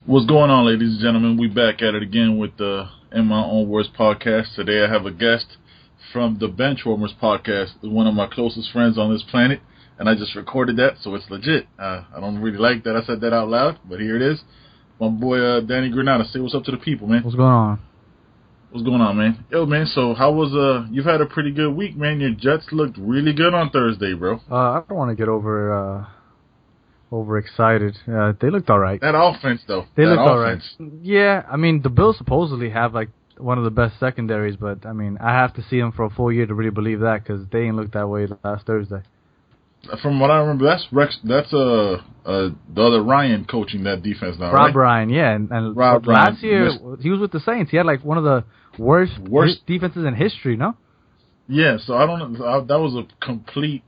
What's going on, ladies and gentlemen? We back at it again with the In My Own Words podcast. Today I have a guest from the Benchwarmers podcast, one of my closest friends on this planet, and I just recorded that, so it's legit. I don't really like that I said that out loud, but here it is. My boy Daniel Granada. Say what's up to the people, man. What's going on? What's going on, man? Yo, man, so how was, you've had a pretty good week, man. Your Jets looked really good on Thursday, bro. I don't want to get overexcited. They looked all right. That offense, though. They looked all right. Yeah, I mean, the Bills supposedly have, like, one of the best secondaries, but, I mean, I have to see them for a full year to really believe that, because they ain't looked that way last Thursday. From what I remember, that's the other Ryan coaching that defense now, Rob right? Ryan, yeah. And Rob last Ryan. year, he was with the Saints. He had, like, one of the worst defenses in history, no? Yeah, so I don't know. That was a complete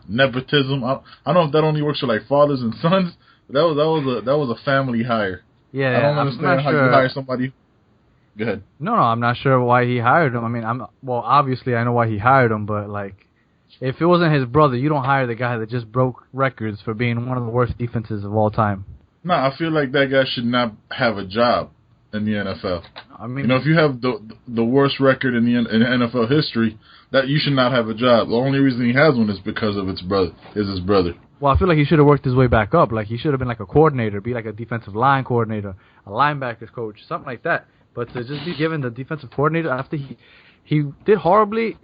nepotism. I don't know if that only works for like fathers and sons. But that was a family hire. Yeah, I don't understand how you hire somebody. Go ahead. No, I'm not sure why he hired him. I mean, obviously I know why he hired him, but like, if it wasn't his brother, you don't hire the guy that just broke records for being one of the worst defenses of all time. No, I feel like that guy should not have a job in the NFL. I mean, you know, if you have the worst record in NFL history, that you should not have a job. The only reason he has one is because of his brother. Well, I feel like he should have worked his way back up. Like, he should have been like a coordinator, be like a defensive line coordinator, a linebackers coach, something like that. But to just be given the defensive coordinator after he did horribly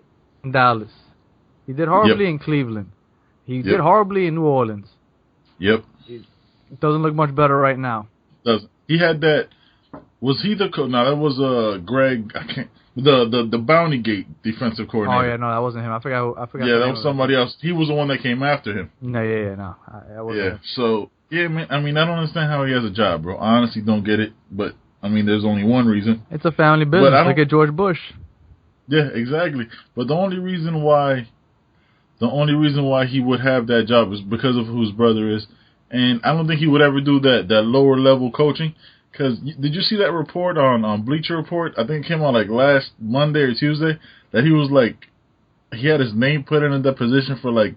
in Dallas, he did horribly in Cleveland, he did horribly in New Orleans. Yep. It doesn't look much better right now. Doesn't. He had that. Was he the coach? No, that was Greg. I can't. The Bounty Gate defensive coordinator. Oh yeah, no, that wasn't him. I forgot. Yeah, that was somebody else. He was the one that came after him. No, no, that wasn't him. So yeah, man. I mean, I don't understand how he has a job, bro. I honestly don't get it. But I mean, there's only one reason. It's a family business. Look at George Bush. Yeah, exactly. But the only reason why he would have that job is because of who his brother is, and I don't think he would ever do that lower level coaching. Because did you see that report on Bleacher Report? I think it came out like last Monday or Tuesday that he was like, he had his name put in a deposition for like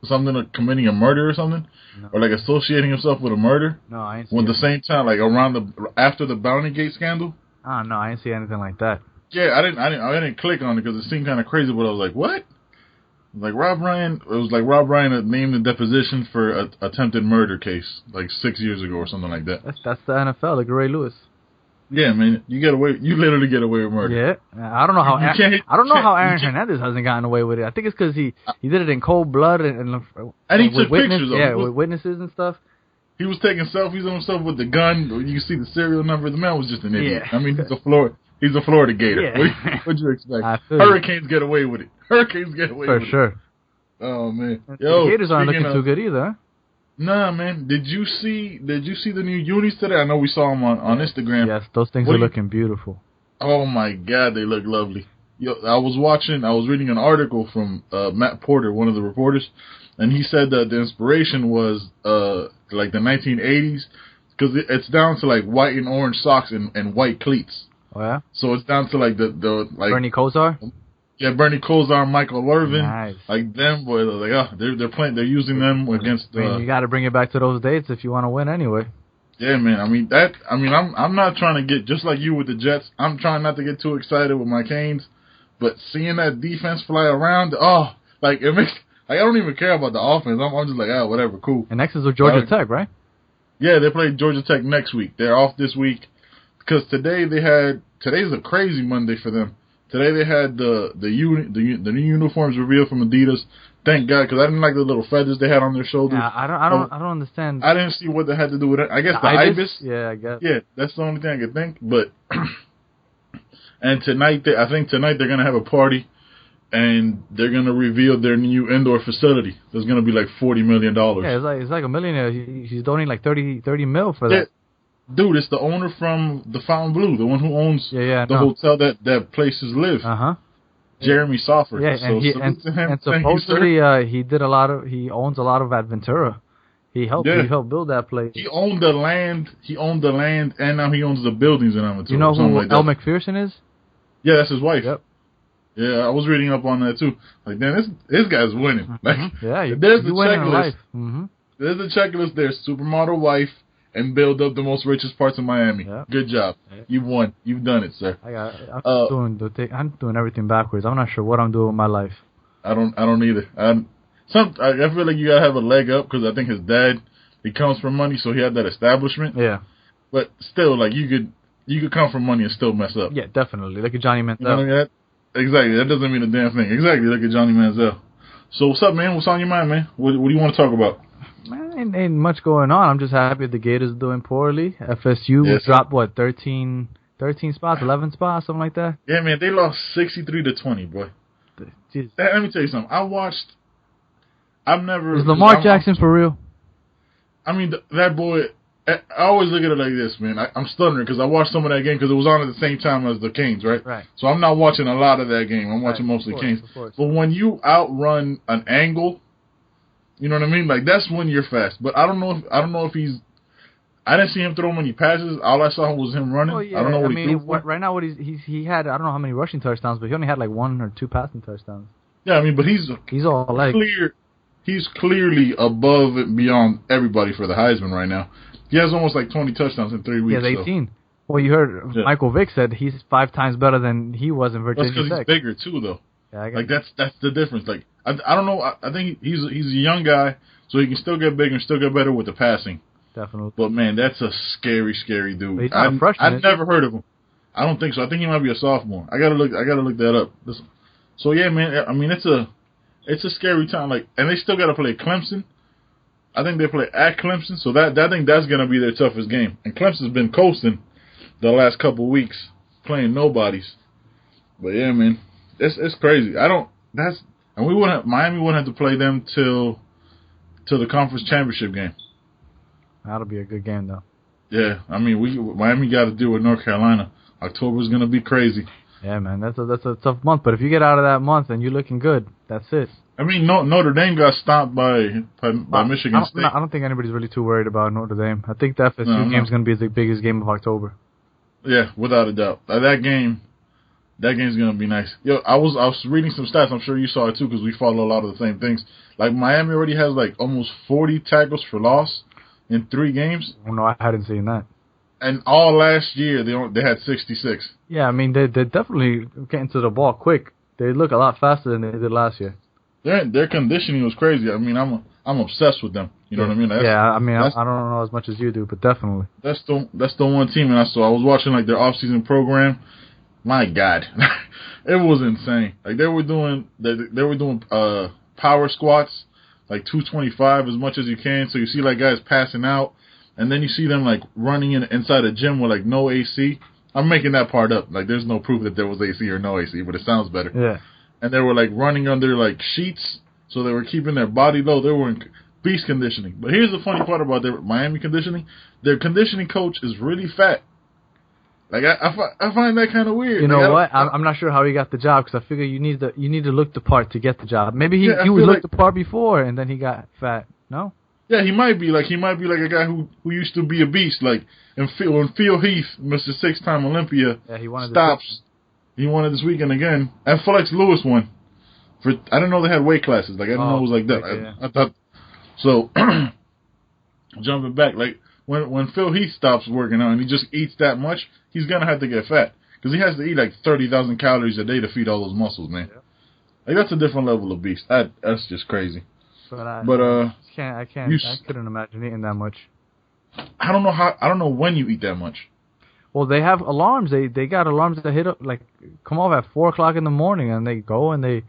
something like committing a murder or something, or like associating himself with a murder. No, I ain't see it. At the same time, like after the Bounty Gate scandal. Oh no, I didn't see anything like that. Yeah, I didn't click on it because it seemed kind of crazy. But I was like, what? Like Rob Ryan, it was like Rob Ryan had named the deposition for an attempted murder case like 6 years ago or something like that. That's the NFL, like Ray Lewis. Yeah, man, you literally get away with murder. Yeah, I don't know how Aaron Hernandez hasn't gotten away with it. I think it's because he did it in cold blood and he took pictures of it. Yeah, with witnesses and stuff. He was taking selfies of himself with the gun. You can see the serial number. The man was just an idiot. Yeah. I mean, he's a Florida Gator. Yeah. What'd you expect? Hurricanes get away with it. Hurricanes get away with it. For sure. Oh, man. Yo, the Gators aren't looking too good either. Nah, man. Did you see the new unis today? I know we saw them on Instagram. Yes, those things are looking beautiful. Oh, my God. They look lovely. Yo, I was reading an article from Matt Porter, one of the reporters, and he said that the inspiration was like the 1980s because it's down to like white and orange socks and white cleats. Oh, yeah? So it's down to like the like Bernie Kosar? Yeah, Bernie Kosar, Michael Irvin, nice. like them boys. Like they're using them against. You got to bring it back to those dates if you want to win anyway. Yeah, man. I'm not trying to get just like you with the Jets. I'm trying not to get too excited with my Canes, but seeing that defense fly around, like it makes. Like I don't even care about the offense. I'm just like, whatever, cool. And next is with Georgia Tech, right? Yeah, they play Georgia Tech next week. They're off this week because today's a crazy Monday for them. Today they had the new uniforms revealed from Adidas. Thank God, because I didn't like the little feathers they had on their shoulders. Yeah, I don't understand. I didn't see what they had to do with it. I guess the ibis. Yeah, I guess. Yeah, that's the only thing I could think. But and tonight they're gonna have a party, and they're gonna reveal their new indoor facility. There's gonna be like $40 million. Yeah, it's like a millionaire. He's donating like 30 mil for that. Yeah. Dude, it's the owner from the Fontainebleau, the one who owns the hotel that places live. Jeremy Soffer. Yeah, and supposedly he owns a lot of Adventura. He helped build that place. He owned the land, and now he owns the buildings in Adventura. You know who Elle McPherson is? Yeah, that's his wife. Yep. Yeah, I was reading up on that too. Like, man, this guy's winning. Like, yeah, there's the winning checklist. in life. There's the checklist. There's supermodel wife, and build up the most richest parts of Miami. Yeah. Good job. Yeah. You've won. You've done it, sir. I'm doing everything backwards. I'm not sure what I'm doing with my life. I don't either. I feel like you gotta have a leg up because I think his dad, he comes from money, so he had that establishment. Yeah. But still, like you could come from money and still mess up. Yeah, definitely. Look at Johnny Manziel. You know what I mean? Exactly. That doesn't mean a damn thing. Exactly. Look at Johnny Manziel. So what's up, man? What's on your mind, man? What do you want to talk about? Man, ain't much going on. I'm just happy the Gators are doing poorly. FSU dropped, 13 spots, 11 spots, something like that? Yeah, man. They lost 63-20, boy. Jeez. Let me tell you something. Is Lamar Jackson for real? I mean, that boy, I always look at it like this, man. I'm stuttering because I watched some of that game because it was on at the same time as the Canes, right? Right. So I'm not watching a lot of that game. I'm watching mostly Canes. But when you outrun an angle, you know what I mean? Like, that's when you're fast. But I don't know if he's... I didn't see him throw many passes. All I saw was him running. Oh, yeah. I don't know what he threw for. Right now, he had, I don't know how many rushing touchdowns, but he only had like 1 or 2 passing touchdowns. Yeah, I mean, but he's all like... He's clearly above and beyond everybody for the Heisman right now. He has almost like 20 touchdowns in 3 weeks. He has 18. So. Well, you heard Michael Vick said he's 5 times better than he was in Virginia Tech. That's because he's bigger too, though. Yeah, like that's the difference. Like I don't know. I think he's a young guy, so he can still get bigger and still get better with the passing. Definitely. But man, that's a scary dude. But he's not a freshman. I've never heard of him. I don't think so. I think he might be a sophomore. I gotta look that up. So yeah, man. I mean, it's a scary time. Like, and they still gotta play Clemson. I think they play at Clemson, so I think that's gonna be their toughest game. And Clemson's been coasting the last couple of weeks, playing nobodies. But yeah, man, it's crazy. Miami wouldn't have to play them till the conference championship game. That'll be a good game, though. Yeah, I mean, Miami got to deal with North Carolina. October's gonna be crazy. Yeah, man, that's a tough month. But if you get out of that month and you're looking good, that's it. I mean, Notre Dame got stopped by Michigan State. I don't think anybody's really too worried about Notre Dame. I think the FSU game's going to be the biggest game of October. Yeah, without a doubt. That game's going to be nice. Yo, I was reading some stats. I'm sure you saw it too because we follow a lot of the same things. Like, Miami already has like almost 40 tackles for loss in 3 games. Oh, no, I hadn't seen that. And all last year, they had 66. Yeah, I mean, they're definitely getting to the ball quick. They look a lot faster than they did last year. Their conditioning was crazy. I mean, I'm obsessed with them. You know what I mean? I don't know as much as you do, but definitely. That's the one team, and I was watching like their off-season program. My God, it was insane. Like they were doing power squats, like 225 as much as you can. So you see like guys passing out, and then you see them like running inside a gym with like no AC. I'm making that part up. Like there's no proof that there was AC or no AC, but it sounds better. Yeah. And they were like running under like sheets, so they were keeping their body low. They were in beast conditioning. But here's the funny part about their Miami conditioning: their conditioning coach is really fat. Like I find that kind of weird. You know what? I'm not sure how he got the job because I figure you need to look the part to get the job. Maybe he looked the part before and then he got fat. No. Yeah, he might be like a guy who used to be a beast. Like when Phil Heath, Mr. 6-time Olympia, stops. He won it this weekend again. And Flex Lewis won. I didn't know they had weight classes. Like I didn't know it was like that. Yeah. I thought so. Jumping back, like when Phil Heath stops working out and he just eats that much, he's gonna have to get fat because he has to eat like 30,000 calories a day to feed all those muscles, man. Yeah. Like that's a different level of beast. That's just crazy. I couldn't imagine eating that much. I don't know when you eat that much. Well, they have alarms. They got alarms that hit up, like come off at 4:00 in the morning, and they go and they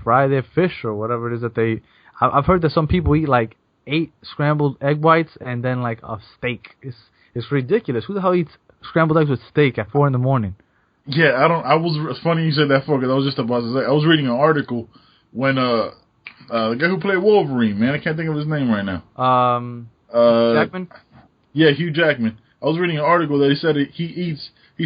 fry their fish or whatever it is that they. I've heard that some people eat like 8 scrambled egg whites and then like a steak. It's ridiculous. Who the hell eats scrambled eggs with steak at 4 in the morning? Yeah, it's funny you said that because I was just about to say I was reading an article when the guy who played Wolverine, man, I can't think of his name right now. Jackman. Yeah, Hugh Jackman. I was reading an article that he said he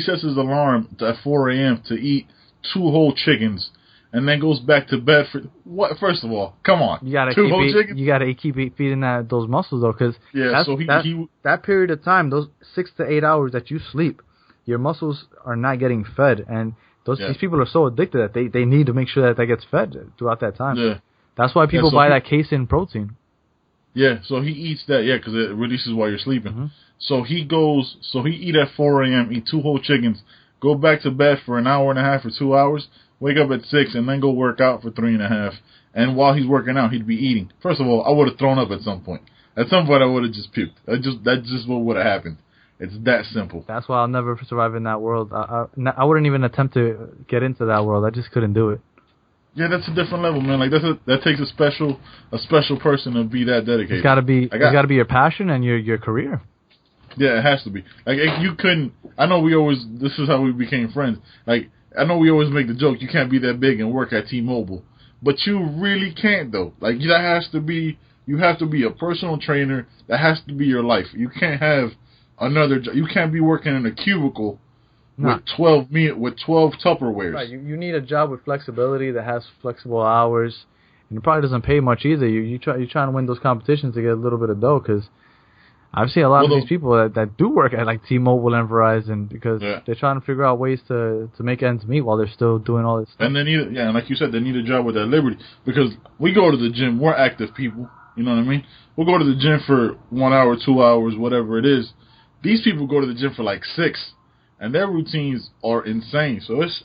sets his alarm at 4 a.m. to eat 2 whole chickens, and then goes back to bed for what? First of all, come on, you gotta chickens. You gotta keep feeding those muscles though, because that period of time, those 6 to 8 hours that you sleep, your muscles are not getting fed, and these people are so addicted that they need to make sure that gets fed throughout that time. Yeah, that's why people buy that casein protein. Yeah, so he eats that, because it releases while you're sleeping. Mm-hmm. So he eat at 4 a.m., eat 2 whole chickens, go back to bed for an hour and a half or 2 hours, wake up at 6, and then go work out for 3.5. And while he's working out, he'd be eating. First of all, I would have thrown up at some point. At some point, I would have just puked. That's just what would have happened. It's that simple. That's why I'll never survive in that world. I wouldn't even attempt to get into that world. I just couldn't do it. Yeah, that's a different level, man. Like that takes a special person to be that dedicated. It's gotta be your passion and your career. Yeah, it has to be. Like you couldn't. I know this is how we became friends. Like I know we always make the joke, you can't be that big and work at T-Mobile, but you really can't though. Like you have to be a personal trainer. That has to be your life. You can't have another job. You can't be working in a cubicle. With 12 Tupperwares. Right, you need a job with flexibility that has flexible hours, and it probably doesn't pay much either. You're trying to win those competitions to get a little bit of dough, because I've seen a lot of these people that do work at like T-Mobile and Verizon because they're trying to figure out ways to make ends meet while they're still doing all this stuff. And they need, and like you said, they need a job with that liberty, because we go to the gym, we're active people, you know what I mean? We'll go to the gym for 1 hour, 2 hours, whatever it is. These people go to the gym for like 6. And their routines are insane. So it's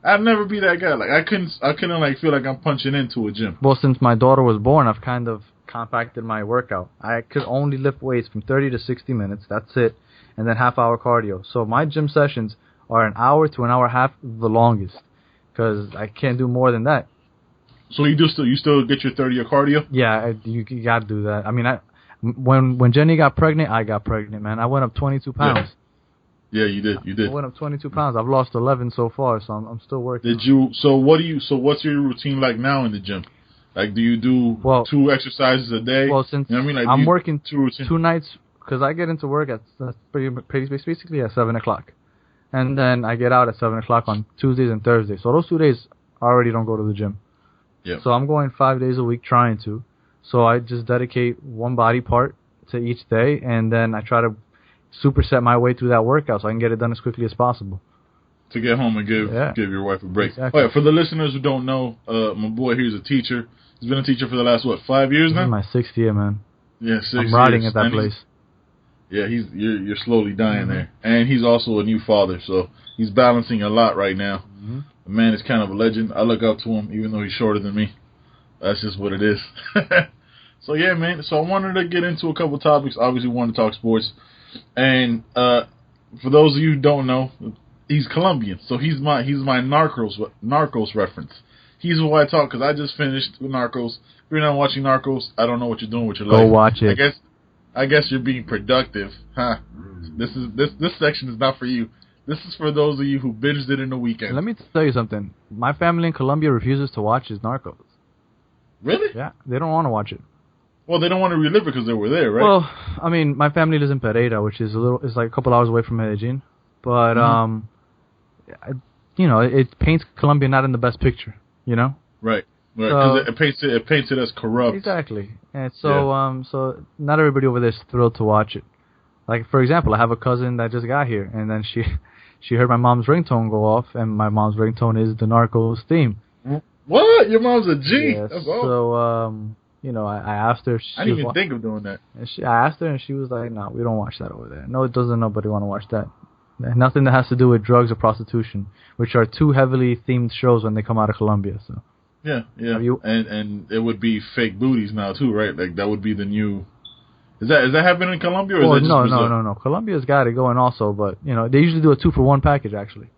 I'd never be that guy. Like I couldn't like feel like I'm punching into a gym. Well, since my daughter was born, I've kind of compacted my workout. I could only lift weights from 30 to 60 minutes. That's it. And then half-hour cardio. So my gym sessions are an hour to an hour and a half, the longest, because I can't do more than that. So you still get your 30 of cardio? Yeah, you got to do that. I mean, when Jenny got pregnant, I got pregnant, man. I went up 22 pounds. Yeah, you did. I went up 22 pounds. I've lost 11 so far, so I'm still working. Did you? So what's your routine like now in the gym? Like, do you do 2 exercises a day? Well, since I'm working 2 nights, because I get into work at basically at 7 o'clock, and then I get out at 7 o'clock on Tuesdays and Thursdays. So those 2 days I already don't go to the gym. Yeah. So I'm going 5 days a week trying to. So I just dedicate one body part to each day, and then I try to superset my way through that workout so I can get it done as quickly as possible. To get home and give your wife a break. Exactly. Oh, yeah, for the listeners who don't know, my boy here's a teacher. He's been a teacher for the last 5 years now? This is my 6th year, man. Yeah, 6 years. I'm rotting at that place. Yeah, you're slowly dying there, and he's also a new father, so he's balancing a lot right now. Mm-hmm. The man is kind of a legend. I look up to him, even though he's shorter than me. That's just what it is. So yeah, man. So I wanted to get into a couple topics. Obviously, wanted to talk sports. And for those of you who don't know, he's Colombian, so he's my Narcos reference. He's who I talk, because I just finished with Narcos. If you're not watching Narcos, I don't know what you're doing with your life. Go watch it. I guess you're being productive, huh? This section is not for you. This is for those of you who binged it in the weekend. Let me tell you something. My family in Colombia refuses to watch his Narcos. Really? Yeah, they don't want to watch it. Well, they don't want to relive it because they were there, right? Well, I mean, my family lives in Pereira, which is it's like a couple hours away from Medellin. But, it paints Colombia not in the best picture, you know? Right. Because it paints it as corrupt. Exactly. And so, so not everybody over there is thrilled to watch it. Like, for example, I have a cousin that just got here, and then she heard my mom's ringtone go off, and my mom's ringtone is the Narcos theme. What? Your mom's a G? Yes. That's awesome. So, I asked her. I didn't even think of doing that. And I asked her, and she was like, "No, we don't watch that over there. No, it doesn't. Nobody want to watch that. Nothing that has to do with drugs or prostitution, which are 2 heavily themed shows when they come out of Colombia." So. Yeah. And it would be fake booties now too, right? Like that would be the new. Is that happening in Colombia? Or is that just no. Colombia's got it going also, but they usually do a 2-for-1 package actually.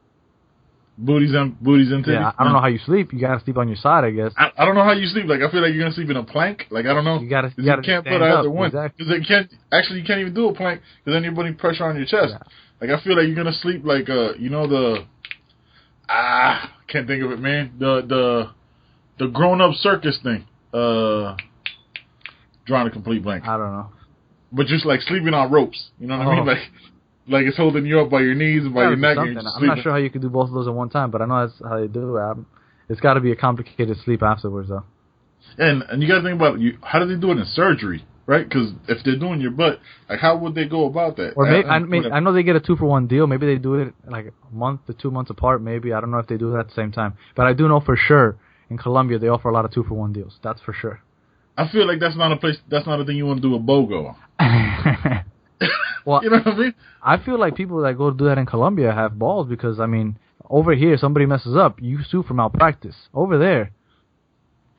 Booties and titties? Yeah, I don't know how you sleep. You gotta sleep on your side, I guess. I don't know how you sleep. Like I feel like you're gonna sleep in a plank. Like I don't know. You gotta can't put either one. Exactly. Because you can't even do a plank because then you're putting pressure on your chest. Yeah. Like I feel like you're gonna sleep like can't think of it, man. The grown up circus thing. Drawing a complete blank. I don't know. But just like sleeping on ropes. You know what I mean? Like it's holding you up by your knees and by your neck. And I'm not sure how you could do both of those at one time, but I know that's how they do it. It's got to be a complicated sleep afterwards, though. And you got to think about how do they do it in surgery, right? Because if they're doing your butt, like how would they go about that? Or I know they get a 2-for-1 deal. Maybe they do it like a month to 2 months apart. Maybe I don't know if they do that at the same time. But I do know for sure in Colombia they offer a lot of 2-for-1 deals. That's for sure. I feel like that's not a place. That's not a thing you want to do a BOGO on. Well, you know what I mean? I feel like people that go to do that in Colombia have balls because, I mean, over here, somebody messes up, you sue for malpractice. Over there,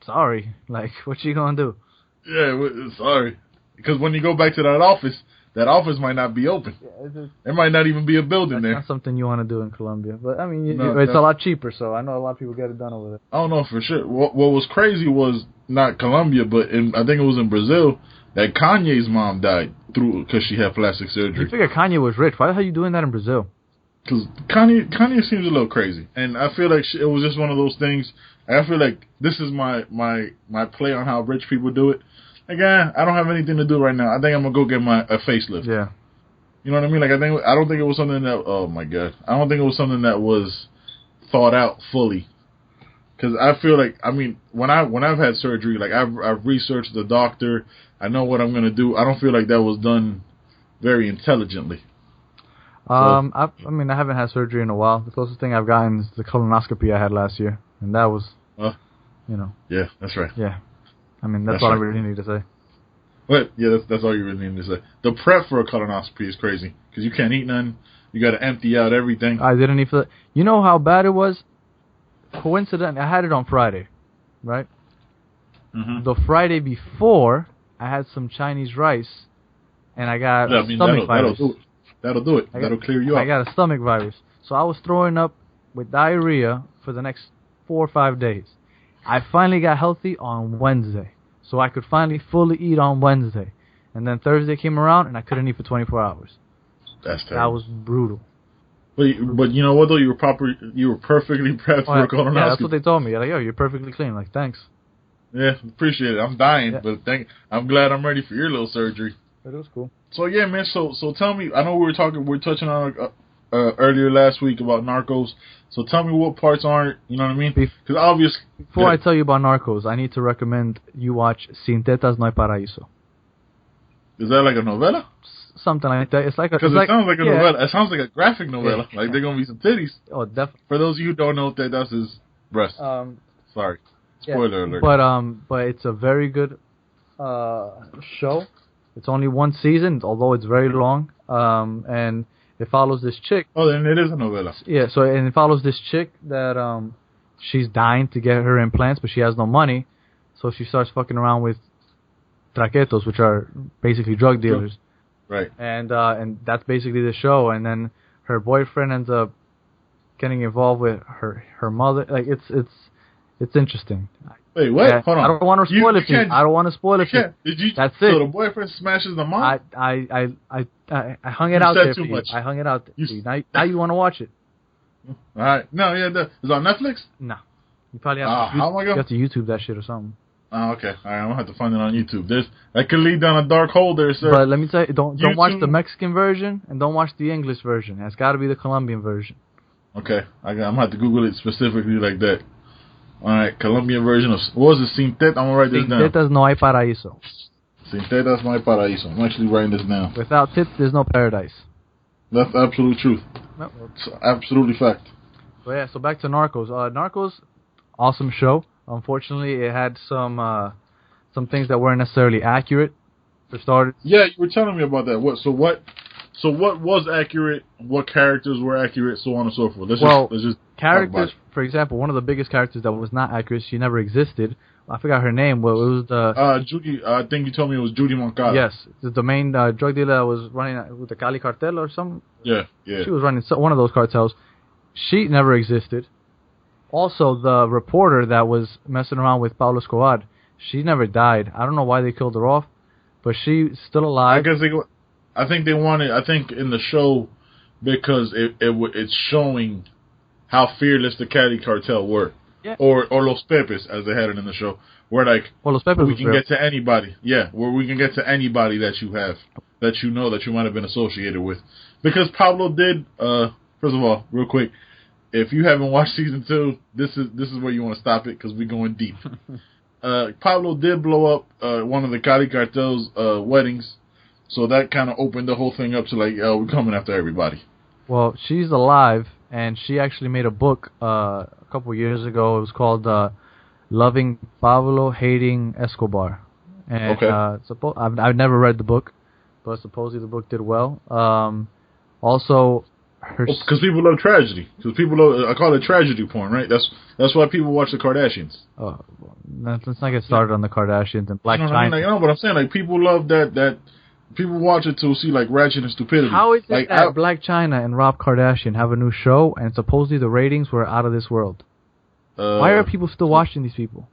sorry. Like, what you gonna do? Yeah, sorry. Because when you go back to that office might not be open. Yeah, there might not even be a building there. That's not something you want to do in Colombia. But, I mean, No, it's a lot cheaper, so I know a lot of people get it done over there. I don't know for sure. What was crazy was not Colombia, but I think it was in Brazil that Kanye's mom died because she had plastic surgery. You figure Kanye was rich. Why the hell are you doing that in Brazil? Because Kanye seems a little crazy. And I feel like it was just one of those things. I feel like this is my play on how rich people do it. Again, I don't have anything to do right now. I think I'm gonna go get a facelift. Yeah. You know what I mean? Like I don't think it was something that. Oh my god! I don't think it was something that was thought out fully. Because I feel like, I mean, when I've had surgery, like I've researched the doctor. I know what I'm gonna do. I don't feel like that was done very intelligently. I mean, I haven't had surgery in a while. The closest thing I've gotten is the colonoscopy I had last year, and that was, you know. Yeah, that's right. Yeah. I mean, that's all right. I really need to say. But, yeah, that's all you really need to say. The prep for a colonoscopy is crazy, because you can't eat nothing. You got to empty out everything. I didn't even... You know how bad it was? Coincidentally, I had it on Friday, right? Mm-hmm. The Friday before, I had some Chinese rice, and I got a stomach virus. That'll do it. That'll clear you up. I got a stomach virus. So I was throwing up with diarrhea for the next 4 or 5 days. I finally got healthy on Wednesday. So I could finally fully eat on Wednesday. And then Thursday came around, and I couldn't eat for 24 hours. That's terrible. That was brutal. But you know what, though? You were perfectly prepped for a colonoscopy. Yeah, that's what they told me. They're like, yo, you're perfectly clean. Like, thanks. Yeah, appreciate it. I'm dying, but I'm glad I'm ready for your little surgery. It was cool. So yeah, man. So tell me. I know we were touching on earlier last week about Narcos. So tell me what parts aren't. You know what I mean? Because obviously. Before I tell you about Narcos, I need to recommend you watch Sin Tetas No Hay Paraíso. Is that like a novela? Something like that. It's like because it sounds like a novela. It sounds like a graphic novela. Yeah. Like they're gonna be some titties. Oh, definitely. For those of you who don't know, that's his breast. Sorry, spoiler alert. But it's a very good show. It's only one season, although it's very long. And it follows this chick. Oh, then it is a novela. Yeah. So and it follows this chick that she's dying to get her implants, but she has no money, so she starts fucking around with traquetos, which are basically drug dealers. Right. And that's basically the show. And then her boyfriend ends up getting involved with her mother. Like it's interesting. Wait, what? Yeah, hold on. I don't want to spoil it for you. I don't want to spoil it for you. Did you? That's so it. So the boyfriend smashes the mom? I hung it out there for you. I hung it out there for you. Now you want to watch it. All right. No, yeah. Is it on Netflix? No. You probably have you have to YouTube that shit or something. Oh, okay. All right, I'm going to have to find it on YouTube. That could lead down a dark hole there, sir. But let me tell you, don't watch the Mexican version and don't watch the English version. It's got to be the Colombian version. Okay. I'm going to have to Google it specifically like that. All right, Colombian version of... What was it? Sin Tetas? I'm going to write this down. Sin Tetas No Hay Paraíso. Sin Tetas No Hay Paraíso. I'm actually writing this down. Without tits, there's no paradise. That's absolute truth. No. It's absolutely fact. So yeah, so back to Narcos. Narcos, awesome show. Unfortunately, it had some things that weren't necessarily accurate. For starters. Yeah, you were telling me about that. What was accurate? What characters were accurate? So on and so forth. Let's just characters. For example, one of the biggest characters that was not accurate. She never existed. I forgot her name. Well, it was the Judy. I think you told me it was Judy Moncada. Yes, the main drug dealer that was running with the Cali cartel or something. Yeah. She was running one of those cartels. She never existed. Also, the reporter that was messing around with Pablo Escobar, she never died. I don't know why they killed her off, but she's still alive. I think they wanted. I think in the show because it's showing how fearless the Cali cartel were, or Los Pepes as they had it in the show, where Los Pepes we can get to anybody. Yeah, where we can get to anybody that you have, that you know that you might have been associated with, because Pablo did. First of all, real quick. If you haven't watched season 2, this is where you want to stop it because we're going deep. Pablo did blow up one of the Cali cartel's weddings, so that kind of opened the whole thing up to we're coming after everybody. Well, she's alive, and she actually made a book a couple years ago. It was called "Loving Pablo, Hating Escobar," And Okay. I've never read the book, but supposedly the book did well. Also, Because people love tragedy. Because people love, I call it tragedy porn, right? That's why people watch the Kardashians. Let's not get started on the Kardashians and Black You know what I China. mean? Like, no, but I'm saying, like, people love that people watch it to see, like, ratchet and stupidity. How is it like, that Black China and Rob Kardashian have a new show and supposedly the ratings were out of this world? Why are people still watching these people?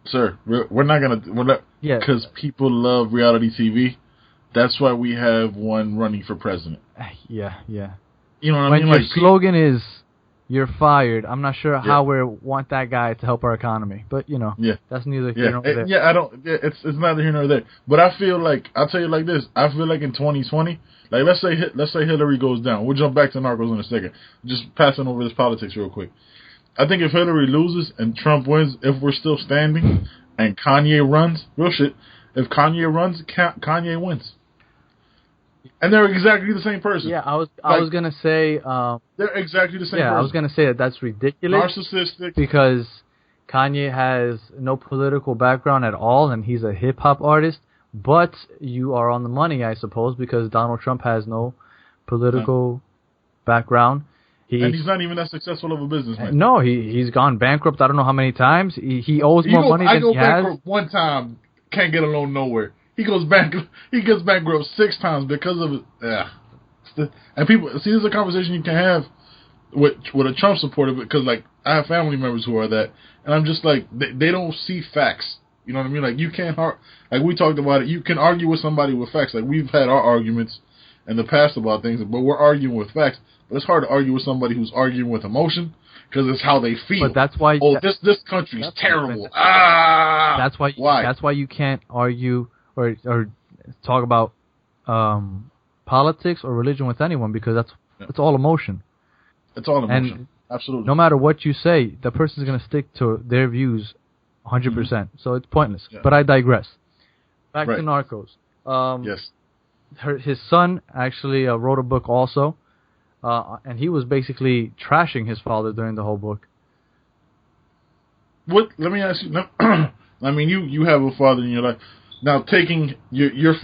Sir, we're not because people love reality TV. That's why we have one running for president. Yeah. You know what I when mean? your Like, slogan is "You're fired," I'm not sure how we want that guy to help our economy. But that's neither here nor there. I don't. It's neither here nor there. But I feel like, I'll tell you like this. I feel like in 2020, like let's say Hillary goes down. We'll jump back to narcos in a second. Just passing over this politics real quick. I think if Hillary loses and Trump wins, if we're still standing, and Kanye runs, real shit. If Kanye runs, Kanye wins. And they're exactly the same person. Yeah, I was gonna say they're exactly the same. Yeah, person. I was gonna say that's ridiculous. Narcissistic. Because Kanye has no political background at all, and he's a hip hop artist. But you are on the money, I suppose, because Donald Trump has no political background. And he's not even that successful of a businessman. No, he's gone bankrupt. I don't know how many times. He owes more money than he has. I go bankrupt one time. Can't get a loan nowhere. He goes back. He gets bankrupt 6 times because of it. Yeah. And people see, this is a conversation you can have with a Trump supporter, because like I have family members who are that, and I'm just like they don't see facts. You know what I mean? Like you can't like we talked about it. You can argue with somebody with facts. Like we've had our arguments in the past about things, but we're arguing with facts. But it's hard to argue with somebody who's arguing with emotion, because it's how they feel. But that's why. This country's terrible. That's why. Why? That's why you can't argue or talk about politics or religion with anyone, because it's all emotion. It's all emotion. And absolutely. No matter what you say, the person's going to stick to their views 100%. Mm-hmm. So it's pointless. Yeah. But I digress. Back to Narcos. Yes. His son actually wrote a book also, and he was basically trashing his father during the whole book. What? Let me ask you. I mean, you have a father in your life. Now, taking your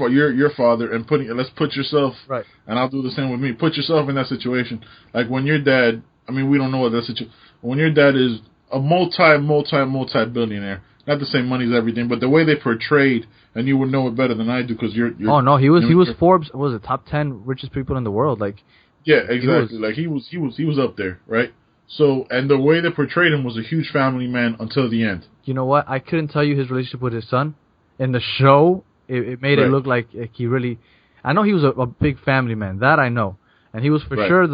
father and let's put yourself, right, and I'll do the same with me. Put yourself in that situation. Like when your dad, I mean, we don't know what that situation. When your dad is a multi-billionaire, not to say money's everything, but the way they portrayed, and you would know it better than I do, because you're. Oh no, he was Forbes. What was it, top 10 richest people in the world? Like. Yeah, exactly. He was up there, right? So, and the way they portrayed him was a huge family man until the end. You know what? I couldn't tell you his relationship with his son. In the show, it made it look like he really... I know he was a big family man. That I know. And he was for sure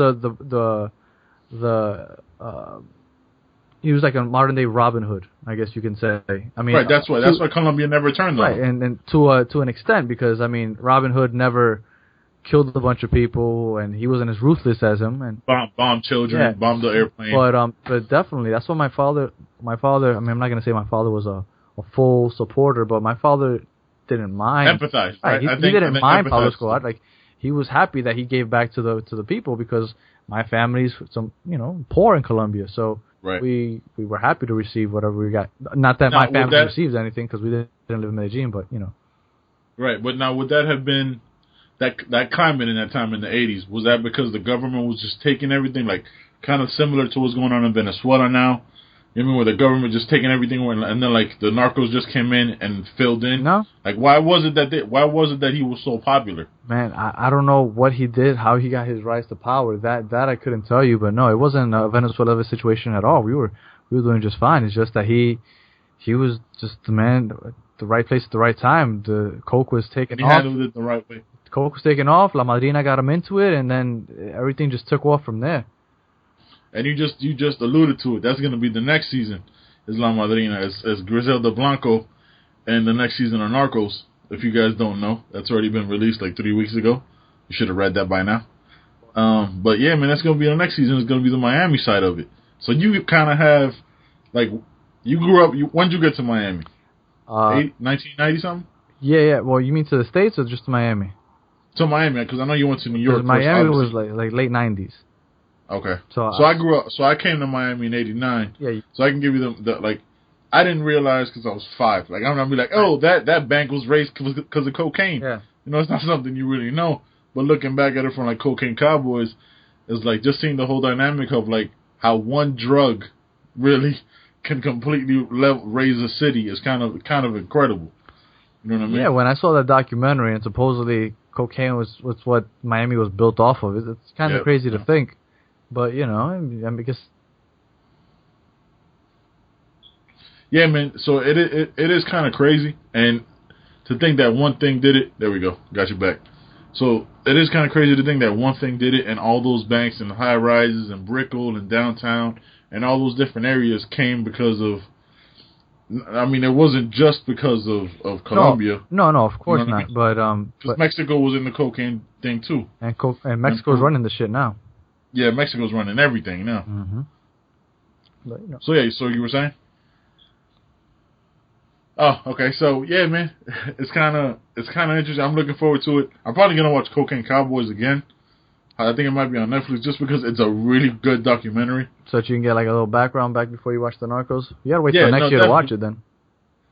he was like a modern-day Robin Hood, I guess you can say. I mean, that's why Colombia never turned on him. Right, and to an extent, because, I mean, Robin Hood never killed a bunch of people, and he wasn't as ruthless as him. And bombed children, bombed the airplane. But definitely, that's what my father, I mean, I'm not going to say my father was a full supporter, but my father didn't mind. Empathize. Right, he didn't mind Pablo Escobar. Like, he was happy that he gave back to the people, because my family's poor in Colombia, so we were happy to receive whatever we got. Not that my family received anything, because we didn't live in Medellin, but Right, but now would that have been that climate in that time in the 80s? Was that because the government was just taking everything, like kind of similar to what's going on in Venezuela now? You mean where the government just taking everything away, and then like the narcos just came in and filled in? No. Like why was it that he was so popular? Man, I don't know what he did, how he got his rise to power. That I couldn't tell you, but no, it wasn't a Venezuela situation at all. We were doing just fine. It's just that he was just the man, the right place at the right time. The coke was taken off. He handled it the right way. The coke was taken off. La Madrina got him into it, and then everything just took off from there. And you just alluded to it. That's going to be the next season, is La Madrina, as Griselda Blanco, and the next season of Narcos. If you guys don't know, that's already been released like 3 weeks ago. You should have read that by now. But yeah, man, that's going to be the next season. It's going to be the Miami side of it. So you kind of have, like, you grew up. When did you get to Miami? 1990 something? Yeah. Well, you mean to the States or just to Miami? To Miami, because I know you went to New York. Miami was like late 90s. Okay. So I grew up. So I came to Miami in '89. Yeah. So I can give you the like. I didn't realize because I was 5. Like I'm gonna be like, oh, that bank was raised because of cocaine. Yeah. You know, it's not something you really know. But looking back at it from like Cocaine Cowboys, it's like just seeing the whole dynamic of like how one drug really can completely raise a city is kind of incredible. You know what I mean? Yeah, when I saw that documentary and supposedly cocaine was what Miami was built off of, it's kind of crazy to think. But, you know, and because... Yeah, man, so it is kind of crazy. And to think that one thing did it... There we go. Got you back. So it is kind of crazy to think that one thing did it and all those banks and high-rises and Brickell and downtown and all those different areas came because of... I mean, it wasn't just because of Colombia. No, of course not. I mean? But Mexico was in the cocaine thing too, and Mexico's running the shit now. Yeah, Mexico's running everything now. Mm-hmm. But, you know. So yeah, so you were saying? Oh, okay. So yeah, man, it's kind of interesting. I'm looking forward to it. I'm probably gonna watch Cocaine Cowboys again. I think it might be on Netflix just because it's a really good documentary. So that you can get like a little background back before you watch the Narcos. You gotta wait till next year to watch it then.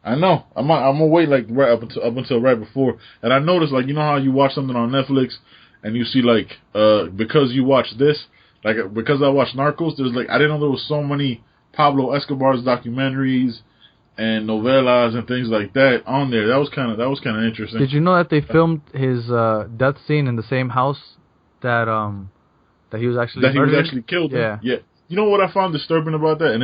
I know. I'm gonna wait like right up until right before. And I noticed, like, you know how you watch something on Netflix and you see like because you watch this, like because I watched Narcos, there's like I didn't know there was so many Pablo Escobar's documentaries and novelas and things like that on there. That was kind of interesting. Did you know that they filmed his death scene in the same house that he was actually murdered? He was actually killed? Yeah. Yeah. You know what I found disturbing about that, and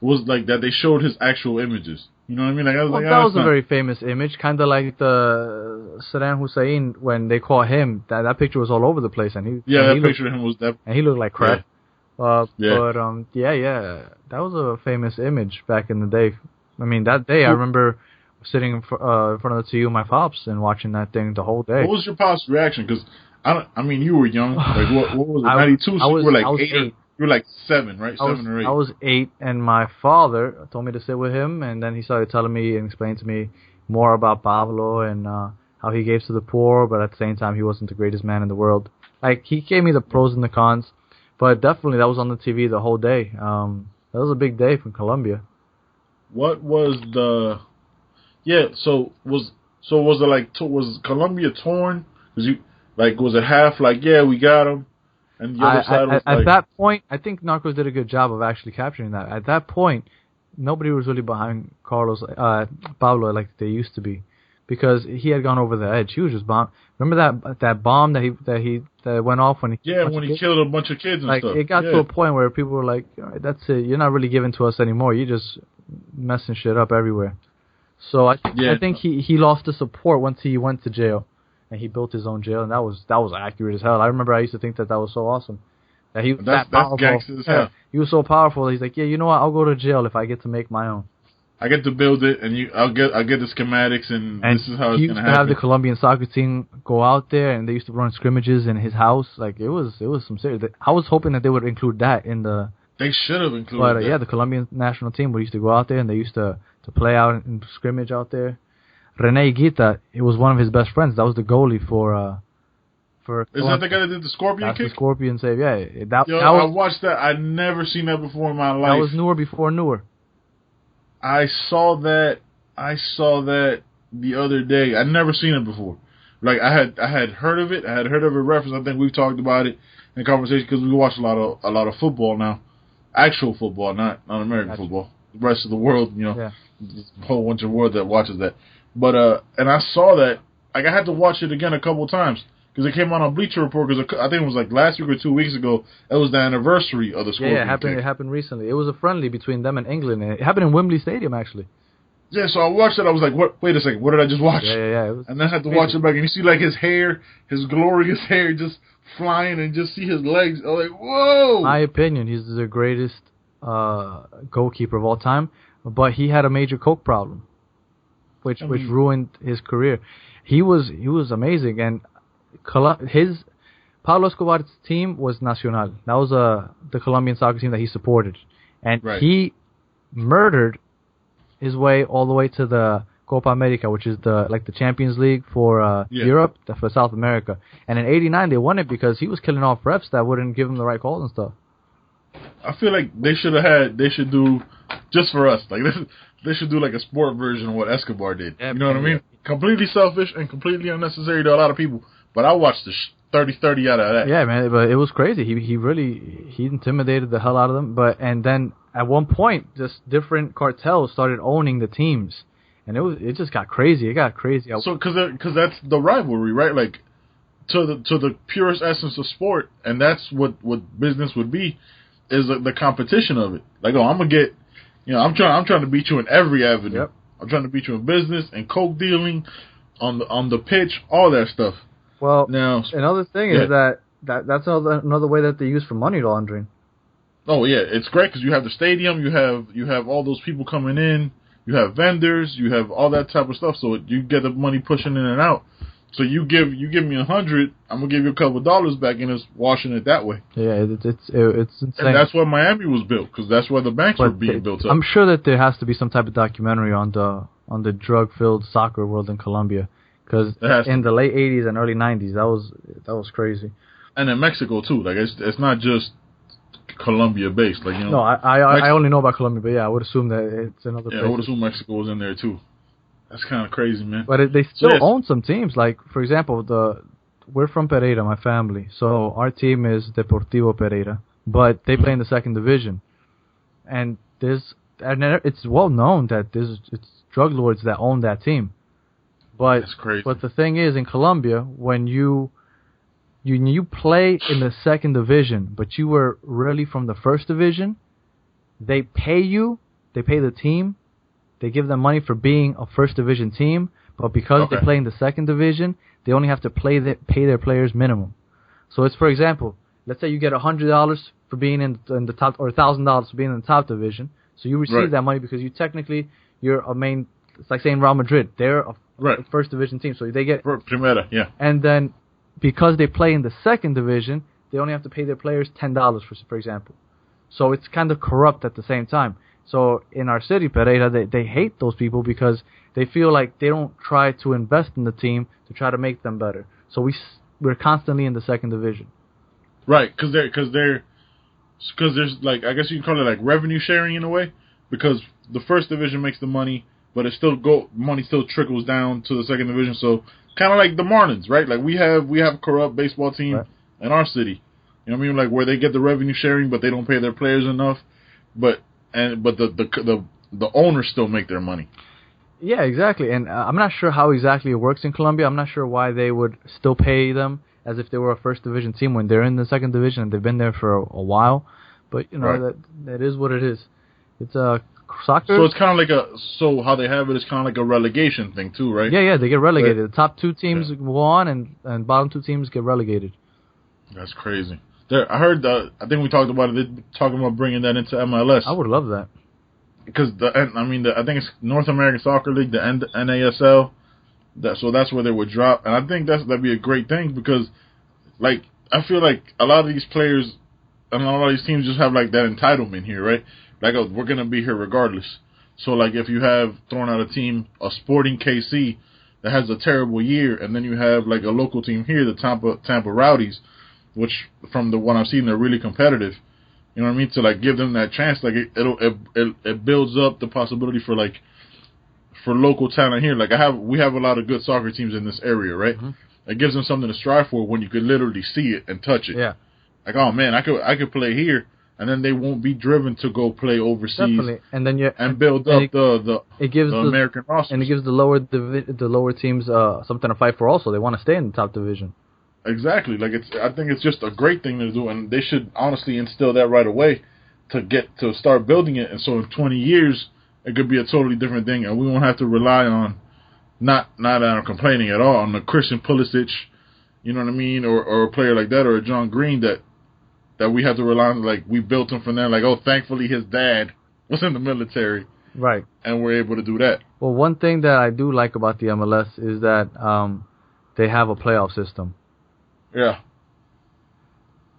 was like that they showed his actual images. You know what I mean? Like, I was that was a very famous image, kind of like the Saddam Hussein when they caught him. That picture was all over the place, and that picture of him was that, and he looked like crap. Yeah. But that was a famous image back in the day. I mean, that day I remember sitting in front of the TV with my pops and watching that thing the whole day. What was your pop's reaction? Because I mean, you were young. Like, what was it? 92. So you were like 8. You were like 7, right? 7 or 8. I was 8, and my father told me to sit with him, and then he started telling me and explaining to me more about Pablo and how he gave to the poor, but at the same time he wasn't the greatest man in the world. Like, he gave me the pros and the cons, but definitely that was on the TV the whole day. That was a big day from Colombia. What was the? Yeah, so was it like was Colombia torn? Was it half like we got him, and the other side was at that point? I think Narcos did a good job of actually capturing that. At that point, nobody was really behind Pablo like they used to be, because he had gone over the edge. He was just bomb. Remember that bomb that went off when he killed a bunch of kids and stuff. It got to a point where people were like, all right, that's it. You're not really giving to us anymore. You're just messing shit up everywhere. So I think he lost the support once he went to jail, and he built his own jail, and that was accurate as hell. I remember I used to think that was so awesome. That he was that powerful. That's gangster as hell. He was so powerful. He's like, you know what? I'll go to jail if I get to make my own. I get to build it, and I'll get the schematics, and this is how it's gonna happen. He used to have the Colombian soccer team go out there, and they used to run scrimmages in his house. Like it was some serious. I was hoping that they would include that in the. They should have included that. Yeah, the Colombian national team used to go out there, and they used to play out and scrimmage out there. Rene Higuita, it was one of his best friends. That was the goalie for. Is that the guy that did the scorpion kick? That's the scorpion save. Yeah, I watched that. I'd never seen that before in my life. That was newer before newer. I saw that the other day. I'd never seen it before. Like I had heard of it. I had heard of a reference. I think we've talked about it in conversation because we watch a lot of football now, actual football, not American football. The rest of the world, there's a whole bunch of world that watches that. But and I saw that. Like I had to watch it again a couple times because it came out on Bleacher Report. Because I think it was like last week or 2 weeks ago. It was the anniversary of the scorpion kick. It happened recently. It was a friendly between them and England. It happened in Wembley Stadium actually. Yeah, so I watched it. I was like, "What? Wait a second. What did I just watch?" Yeah. And then I had to watch it back, and you see like his hair, his glorious hair, just flying, and just see his legs. I was like, "Whoa!" My opinion, he's the greatest goalkeeper of all time, but he had a major coke problem, which ruined his career. He was amazing, and his Pablo Escobar's team was Nacional. That was the Colombian soccer team that he supported, and he murdered his way all the way to the Copa America, which is the Champions League for Europe, for South America. And in '89 they won it because he was killing off refs that wouldn't give him the right calls and stuff. I feel like they should do just for us. Like they should do like a sport version of what Escobar did. Yeah, you know what I mean? Completely selfish and completely unnecessary to a lot of people. But I watched the 30-30 out of that. Yeah, man, but it was crazy. He really intimidated the hell out of them. And then at one point, just different cartels started owning the teams, and it just got crazy. It got crazy. So because that's the rivalry, right? Like to the purest essence of sport, and that's what business would be, is the competition of it. Like, I'm gonna get, I'm trying to beat you in every avenue. Yep. I'm trying to beat you in business and coke dealing, on the pitch, all that stuff. Well, now another thing is that's another way that they use for money laundering. Oh yeah, it's great because you have the stadium, you have all those people coming in, you have vendors, you have all that type of stuff. So you get the money pushing in and out. So you give me 100, I'm gonna give you a couple of dollars back, and it's washing it that way. Yeah, it's insane. And that's why Miami was built, because that's why the banks were being built up. I'm sure that there has to be some type of documentary on the drug-filled soccer world in Colombia, because in the late '80s and early '90s, that was crazy. And in Mexico too, like it's not just Colombia based, like No, I only know about Colombia, but yeah, I would assume that it's another. Yeah, I would assume Mexico was in there too. That's kind of crazy, man. But they still own some teams. Like, for example, we're from Pereira, my family. So our team is Deportivo Pereira, but they play in the second division. And it's well known that it's drug lords that own that team. But that's crazy. But the thing is, in Colombia, when you play in the second division, but you were really from the first division, they pay the team. They give them money for being a first division team, but because they play in the second division, they only have to pay their players minimum. So it's, for example, let's say you get $100 for being in the top, or $1,000 for being in the top division. So you receive that money because you're a main. It's like saying Real Madrid, they're a first division team, so they get Primera, yeah. And then because they play in the second division, they only have to pay their players $10, for example. So it's kind of corrupt at the same time. So in our city, Pereira, they hate those people because they feel like they don't try to invest in the team to try to make them better. So we're constantly in the second division. Right, because there's like, I guess you can call it like revenue sharing in a way, because the first division makes the money, but money still trickles down to the second division. So kind of like the Marlins, right? Like we have a corrupt baseball team in our city. You know what I mean? Like where they get the revenue sharing, but they don't pay their players enough, but the owners still make their money. Yeah, exactly. And I'm not sure how exactly it works in Colombia. I'm not sure why they would still pay them as if they were a first division team when they're in the second division and they've been there for a while. But that is what it is. It's a soccer. So it's kind of like so how they have it is kind of like a relegation thing too, right? Yeah, they get relegated. Right. The top two teams go on, and bottom two teams get relegated. That's crazy. I heard I think we talked about it. They're talking about bringing that into MLS. I would love that. Because I think it's North American Soccer League, the NASL. So that's where they would drop, and I think that'd be a great thing because, like, I feel like a lot of these players and a lot of these teams just have like that entitlement here, right? Like, oh, we're gonna be here regardless. So like, if you have thrown out a team, a Sporting KC that has a terrible year, and then you have like a local team here, the Tampa Rowdies, which from the one I've seen, they're really competitive. You know what I mean? To like give them that chance, like it builds up the possibility for like for local talent here. Like we have a lot of good soccer teams in this area, right? Mm-hmm. It gives them something to strive for when you could literally see it and touch it. Yeah. Like, oh man, I could play here, and then they won't be driven to go play overseas. Definitely. And then build up the American rosters. And it gives the lower teams something to fight for. Also, they want to stay in the top division. Exactly. Like I think it's just a great thing to do, and they should honestly instill that right away to start building it. And so in 20 years, it could be a totally different thing, and we won't have to rely on not complaining at all on the Christian Pulisic, you know what I mean, or a player like that, or a John Green that we have to rely on. Like, we built him from there. Like, oh, thankfully his dad was in the military, right? And we're able to do that. Well, one thing that I do like about the MLS is that they have a playoff system. Yeah.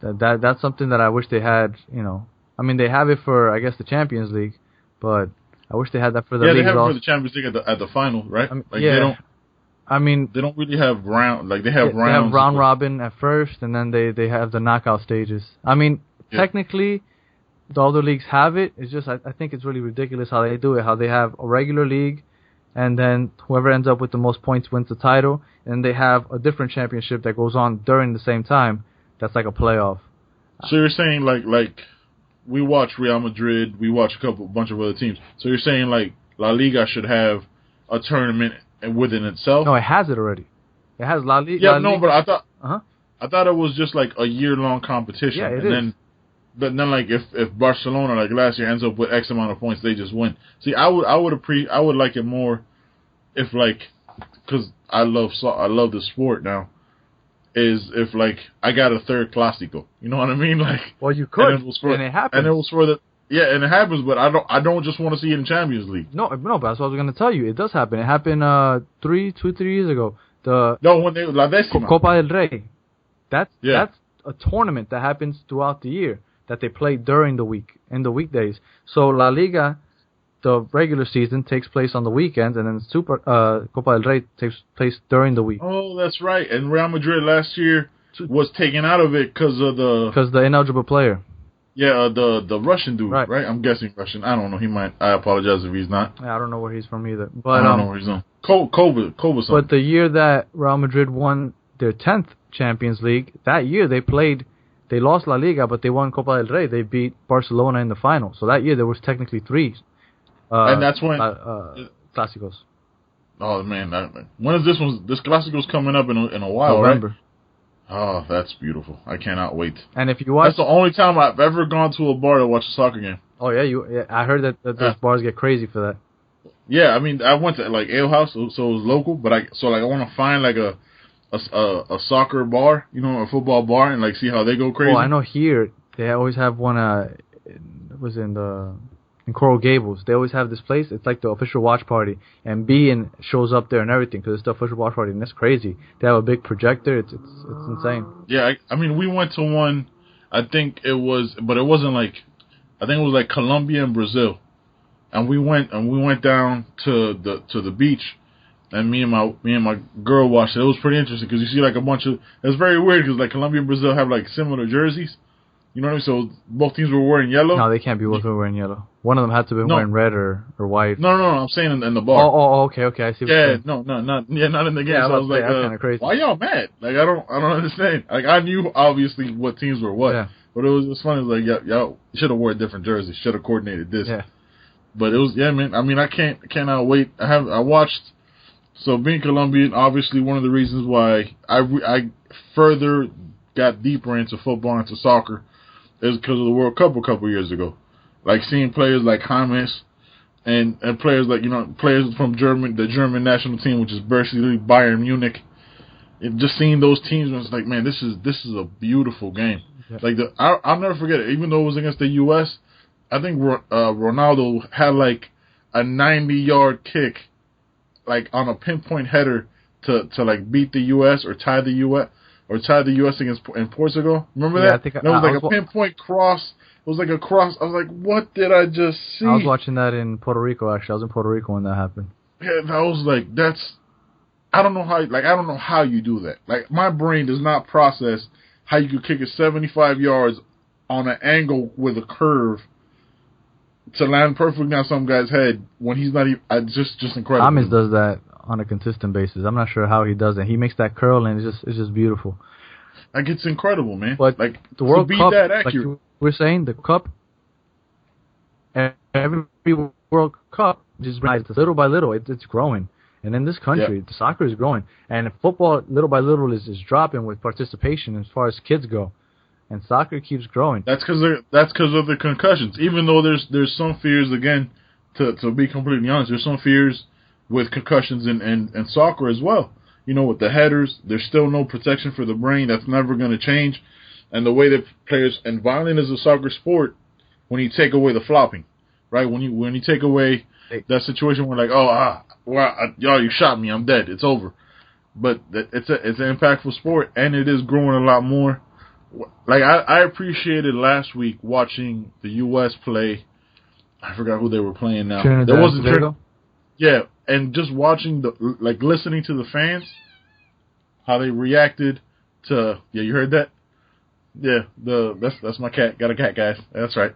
That's something that I wish they had, you know. I mean, they have it for, I guess, the Champions League, but I wish they had that for the league. Yeah, they have it for the Champions League at the final, right? They don't really have round, like they have rounds. They have round robin at first, and then they have the knockout stages. I mean, technically, the other leagues have it. It's just I think it's really ridiculous how they do it. How they have a regular league, and then whoever ends up with the most points wins the title, and they have a different championship that goes on during the same time. That's like a playoff. So you're saying like we watch Real Madrid, we watch a bunch of other teams. So you're saying like La Liga should have a tournament within itself? No, it has it already. It has La Liga. Yeah, no, but I thought Uh-huh. I thought it was just like a year-long competition. Yeah, it and is. Then like if Barcelona like last year ends up with X amount of points, they just win. See, I would like it more if like, because I love the sport now. Is if like I got a third Clásico, you know what I mean? Like, Well, you could, and it happens. and it was for the and it happens, but I don't just want to see it in Champions League. No, but that's what I was going to tell you. It does happen. It happened 3 years ago. No, when they La Décima. Copa del Rey. That's a tournament that happens throughout the year that they play during the week, in the weekdays. So La Liga, the regular season takes place on the weekends, and then Copa del Rey takes place during the week. Oh, that's right. And Real Madrid last year was taken out of it because of the ineligible player. Yeah, the Russian dude, right? I'm guessing Russian. I don't know. He might. I apologize if he's not. Yeah, I don't know where he's from either. But I don't know where he's from. Koba something. But the year that Real Madrid won their 10th Champions League, that year they lost La Liga, but they won Copa del Rey. They beat Barcelona in the final. So that year there was technically 3. And that's when Clásicos. Oh man, when is this one? This Clásico's coming up in a while, November. Right? Oh, that's beautiful. I cannot wait. And if you watch, that's the only time I've ever gone to a bar to watch a soccer game. Oh yeah, I heard that those bars get crazy for that. Yeah, I mean, I went to like Ale House, so it was local, but I want to find like a soccer bar, a football bar, and like see how they go crazy. Well, I know here they always have one. It was in Coral Gables. They always have this place. It's like the official watch party, and Bean shows up there and everything because it's the official watch party, and that's crazy. They have a big projector. It's insane. Yeah, I mean, we went to one. I think it was, but it wasn't like. I think it was like Colombia and Brazil, and we went down to the beach, and me and my girl watched it. It was pretty interesting because you see like a bunch of. It's very weird because like Colombia and Brazil have like similar jerseys. You know what I mean? So both teams were wearing yellow. No, they can't be both wearing yellow. One of them had to be wearing red or white. No. I'm saying in the bar. Oh, okay. I see. Yeah, not in the game. Yeah, so I was like, that's kind of crazy. Why y'all mad? Like I don't understand. Like I knew obviously what teams were what, yeah. But it was funny. It was like y'all should have worn different jerseys. Should have coordinated this. Yeah. But it was man. I mean, I cannot wait. I watched. So being Colombian, obviously one of the reasons why I further got deeper into football, into soccer, is because of the World Cup a couple years ago. Like seeing players like James and players like players from the German national team, which is basically Bayern Munich. And just seeing those teams, it's like, man, this is a beautiful game. Yeah. Like I'll never forget it. Even though it was against the U.S., I think Ronaldo had like a 90-yard kick, like on a pinpoint header to like beat the U.S. or tie the U.S. in Portugal. Remember that? I think it was like a pinpoint cross. It was like a cross. I was like, what did I just see? I was watching that in Puerto Rico, actually. I was in Puerto Rico when that happened. Yeah, I was like, I don't know how you do that. Like, my brain does not process how you could kick it 75 yards on an angle with a curve to land perfectly on some guy's head when he's not even. Just incredible. James does that on a consistent basis. I'm not sure how he does it. He makes that curl, and it's just beautiful. Like, it's incredible, man. But like the World Cup, that accurate. like we're saying, the Cup, every World Cup just little by little, it's growing. And in this country, the soccer is growing, and football little by little is dropping with participation as far as kids go, and soccer keeps growing. That's because of the concussions. Even though there's some fears, again, to be completely honest, there's some fears with concussions in soccer as well. With the headers, there's still no protection for the brain. That's never going to change. And the way that players, and violent is a soccer sport, when you take away the flopping, right? When you take away that situation where y'all, you shot me, I'm dead, it's over. But it's an impactful sport, and it is growing a lot more. Like I appreciated last week watching the U.S. play. I forgot who they were playing now. There wasn't. Yeah, and just watching listening to the fans, how they reacted to. Yeah, you heard that? Yeah, that's my cat. Got a cat, guys. That's right.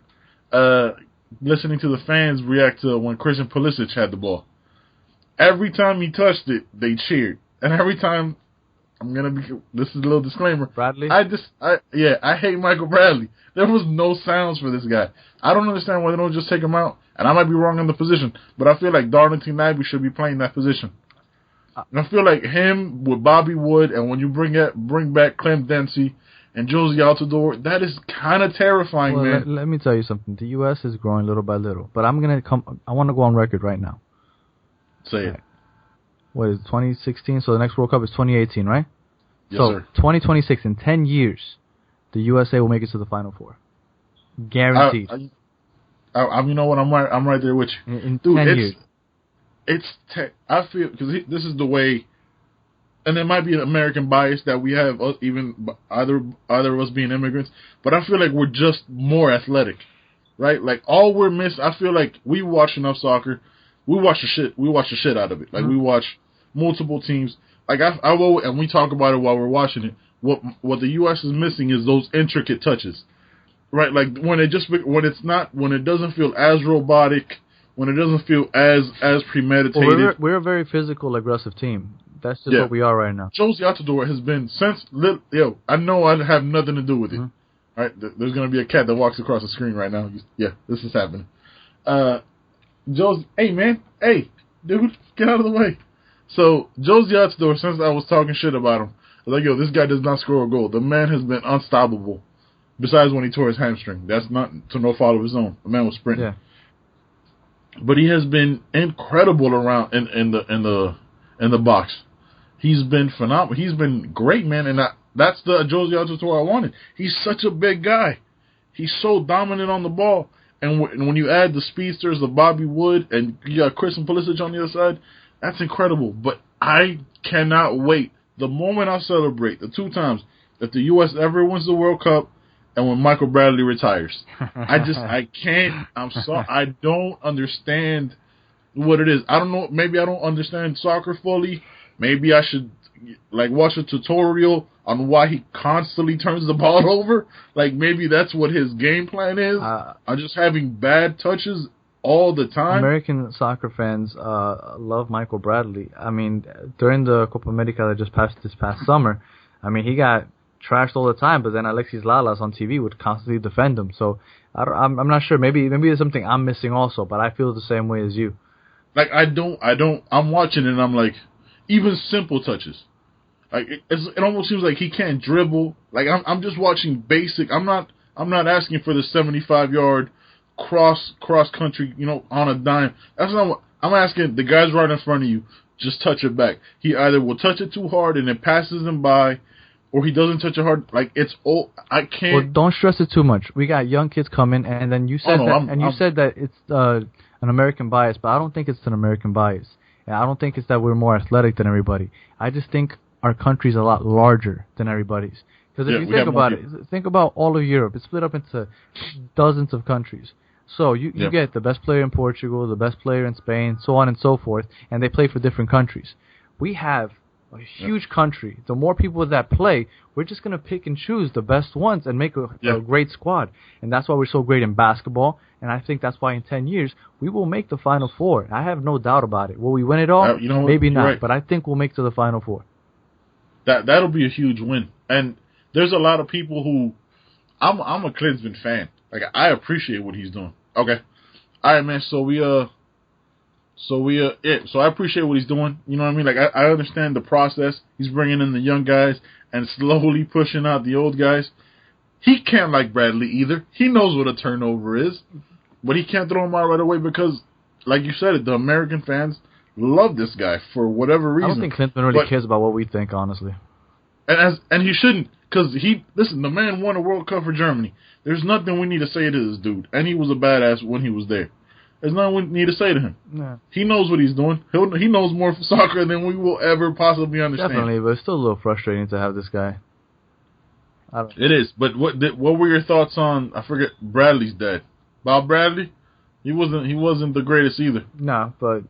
listening to the fans react to when Christian Pulisic had the ball. Every time he touched it, they cheered, and every time this is a little disclaimer. Bradley? I hate Michael Bradley. There was no sounds for this guy. I don't understand why they don't just take him out. And I might be wrong in the position, but I feel like Darlington Nagbe should be playing that position. And I feel like him with Bobby Wood, and when you bring back Clem Dempsey and Josie Altidore, that is kind of terrifying, man. Let me tell you something. The U.S. is growing little by little, but I want to go on record right now. Say it. What is it, 2016? So the next World Cup is 2018, right? Yes, so sir. 2026, in 10 years, the USA will make it to the Final Four. Guaranteed. You know what? I'm right there with you. In 10 years. I feel, because this is the way, and there might be an American bias that we have, even either of us being immigrants, but I feel like we're just more athletic, right? Like all we're missing, I feel like we watch enough soccer. We watch the shit out of it. Like we watch multiple teams. Like I will, and we talk about it while we're watching it. What the U.S. is missing is those intricate touches, right? Like when it doesn't feel as robotic, when it doesn't feel as premeditated. Well, we're a very physical, aggressive team. That's just what we are right now. Josie Altidore has been I know I have nothing to do with it. All right, there's gonna be a cat that walks across the screen right now. Yeah, this is happening. Hey man, dude, get out of the way. So Josie Altidore, since I was talking shit about him, I was like, this guy does not score a goal. The man has been unstoppable. Besides when he tore his hamstring, that's not to no fault of his own. The man was sprinting. Yeah. But he has been incredible around in the box. He's been phenomenal. He's been great, man, and that's the Josie Altidore I wanted. He's such a big guy. He's so dominant on the ball. And when you add the speedsters, the Bobby Wood, and you got Christian Pulisic on the other side, that's incredible. But I cannot wait. The moment I celebrate, the 2 times, that the U.S. ever wins the World Cup and when Michael Bradley retires. I can't. I don't understand what it is. I don't know. Maybe I don't understand soccer fully. Maybe I should watch a tutorial on why he constantly turns the ball over. Like maybe that's what his game plan is. I'm just having bad touches all the time. American soccer fans love Michael Bradley. I mean, during the Copa America that just passed this past summer, I mean, he got trashed all the time, but then Alexis Lalas on TV would constantly defend him. So I'm not sure. Maybe there's something I'm missing also, but I feel the same way as you. Like I'm watching it and I'm like, even simple touches. Like it almost seems like he can't dribble. Like I'm just watching basic. I'm not asking for the 75-yard cross country, on a dime. That's not what I'm asking. The guys right in front of you, just touch it back. He either will touch it too hard and it passes him by, or he doesn't touch it hard. Like it's old. I can't. Well, don't stress it too much. We got young kids coming, and then you said you said that it's an American bias, but I don't think it's an American bias. And I don't think it's that we're more athletic than everybody. I just think our country's a lot larger than everybody's. Because if you think about it, think about all of Europe. It's split up into dozens of countries. So you get the best player in Portugal, the best player in Spain, so on and so forth, and they play for different countries. We have a huge country. The more people that play, we're just going to pick and choose the best ones and make a great squad. And that's why we're so great in basketball. And I think that's why in 10 years, we will make the Final Four. I have no doubt about it. Will we win it all? Maybe not. Right. But I think we'll make to the Final Four. That'll be a huge win. And there's a lot of people who... I'm a Klinsmann fan. Like, I appreciate what he's doing. Okay. All right, man. So I appreciate what he's doing. You know what I mean? Like, I understand the process. He's bringing in the young guys and slowly pushing out the old guys. He can't like Bradley either. He knows what a turnover is, but he can't throw him out right away because, like you said, the American fans love this guy for whatever reason. I don't think Klinsmann really cares about what we think, honestly. And he shouldn't, because the man won a World Cup for Germany. There's nothing we need to say to this dude, and he was a badass when he was there. There's nothing we need to say to him. No. He knows what he's doing. He knows more soccer than we will ever possibly understand. Definitely, but it's still a little frustrating to have this guy. It is, but what were your thoughts on? I forget Bradley's dad, Bob Bradley. He wasn't the greatest either. No, but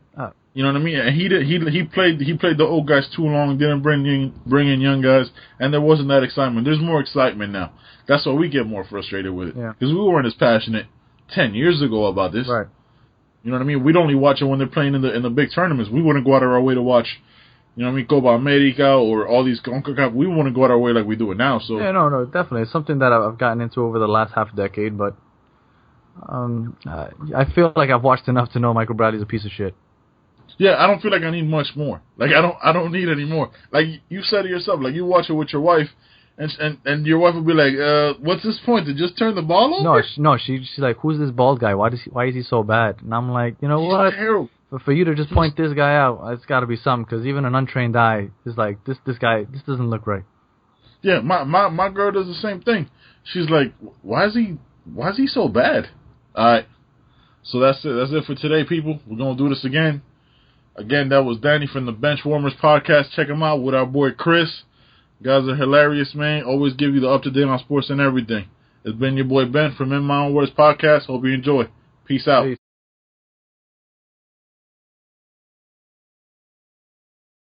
you know what I mean. And he played the old guys too long. Didn't bring in young guys, and there wasn't that excitement. There's more excitement now. That's why we get more frustrated with it because we weren't as passionate 10 years ago about this. Right. You know what I mean? We'd only watch it when they're playing in the big tournaments. We wouldn't go out of our way to watch, you know what I mean, Copa America or all these CONCACAF. We wouldn't go out of our way like we do it now. So yeah, no, definitely. It's something that I've gotten into over the last half decade, but I feel like I've watched enough to know Michael Bradley's a piece of shit. Yeah, I don't feel like I need much more. Like I don't need any more. Like you said to yourself, like you watch it with your wife, and your wife will be like, "What's this point? To just turn the ball over?" No, she's like, "Who's this bald guy? Why is he so bad?" And I'm like, you know what? Terrible. But for you to just point this guy out, it's got to be something, because even an untrained eye is like, this guy, this doesn't look right. Yeah, my girl does the same thing. She's like, "Why is he so bad?" All right. So that's it. That's it for today, people. We're gonna do this again. Again, that was Danny from the Benchwarmers podcast. Check him out with our boy Chris. Guys are hilarious, man. Always give you the up-to-date on sports and everything. It's been your boy Ben from In My Own Words podcast. Hope you enjoy. Peace out. Peace.